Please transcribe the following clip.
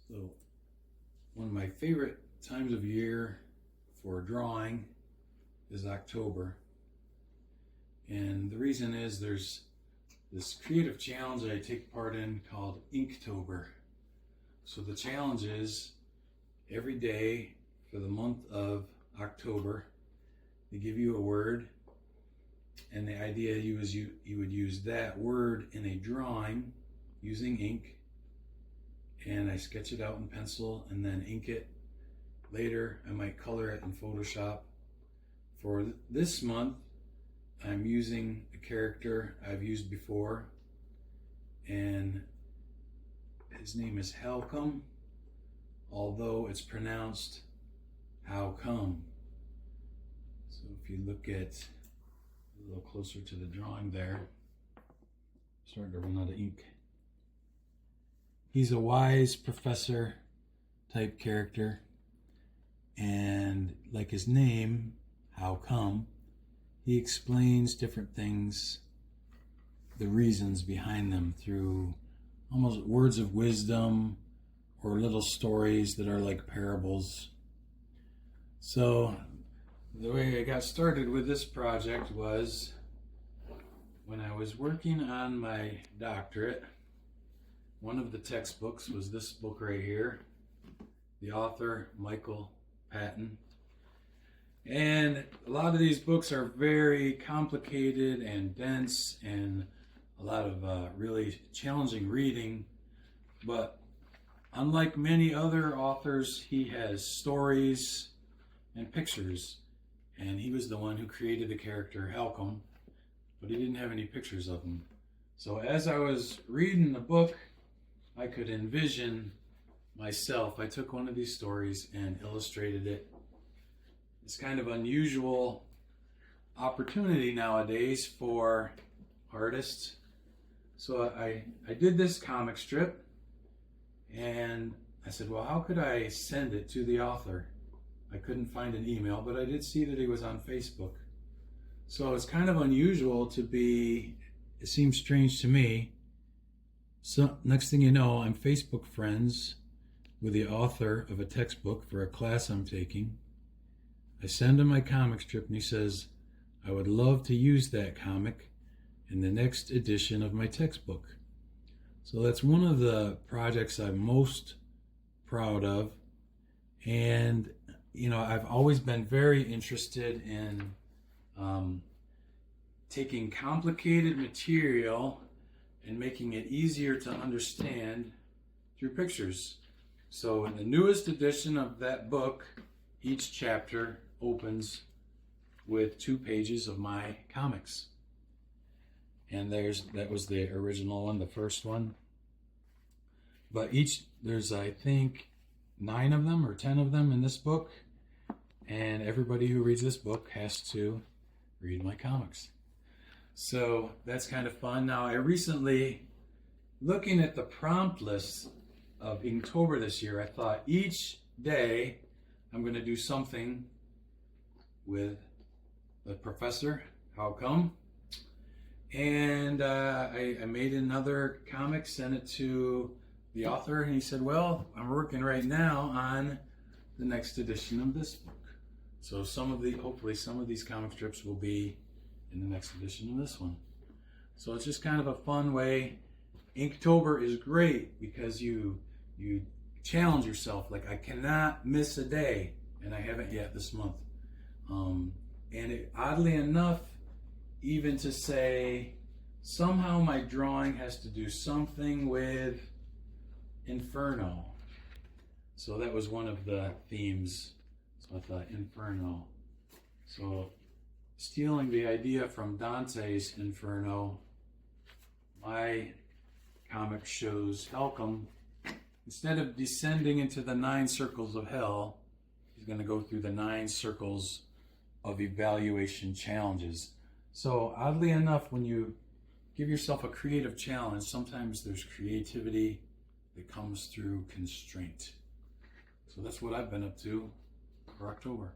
So one of my favorite times of year for drawing is October. And the reason is there's this creative challenge that I take part in called Inktober. So the challenge is every day for the month of October, they give you a word, and the idea you would use that word in a drawing using ink, and I sketch it out in pencil and then ink it. Later I might color it in Photoshop. For this month I'm using a character I've used before, and his name is Halcolm, although it's pronounced Halcolm. So if you look at a little closer to the drawing there, starting to run out of ink. He's a wise professor type character, and like his name, Halcolm, he explains different things, the reasons behind them, through almost words of wisdom or little stories that are like parables. So the way I got started with this project was when I was working on my doctorate. One of the textbooks was this book right here, the author Michael Patton. And a lot of these books are very complicated and dense and a lot of really challenging reading, but unlike many other authors, he has stories and pictures, and he was the one who created the character Halcolm, but he didn't have any pictures of him. So as I was reading the book, I could envision myself. I took one of these stories and illustrated it. It's kind of unusual opportunity nowadays for artists. So I did this comic strip, and I said, well, how could I send it to the author? I couldn't find an email, but I did see that he was on Facebook. So it's kind of unusual to be, it seems strange to me. So next thing you know, I'm Facebook friends with the author of a textbook for a class I'm taking. I send him my comic strip and he says, I would love to use that comic in the next edition of my textbook. So that's one of the projects I'm most proud of. And, you know, I've always been very interested in taking complicated material and making it easier to understand through pictures. So in the newest edition of that book, each chapter opens with 2 pages of my comics. And that was the original one, the first one. But there's I think 9 of them or 10 of them in this book. And everybody who reads this book has to read my comics. So that's kind of fun. Now I recently, looking at the prompt list of Inktober this year, I thought each day I'm going to do something with the professor, Halcolm. And I made another comic, sent it to the author, and he said, well, I'm working right now on the next edition of this book. So hopefully some of these comic strips will be in the next edition of this one. So it's just kind of a fun way. Inktober is great because you challenge yourself. Like, I cannot miss a day, and I haven't yet this month. Oddly enough, even to say somehow my drawing has to do something with Inferno. So that was one of the themes. So I thought Inferno. So stealing the idea from Dante's Inferno, my comic shows Halcolm, instead of descending into the 9 circles of hell, he's going to go through the 9 circles of evaluation challenges. So oddly enough, when you give yourself a creative challenge, sometimes there's creativity that comes through constraint. So that's what I've been up to for October.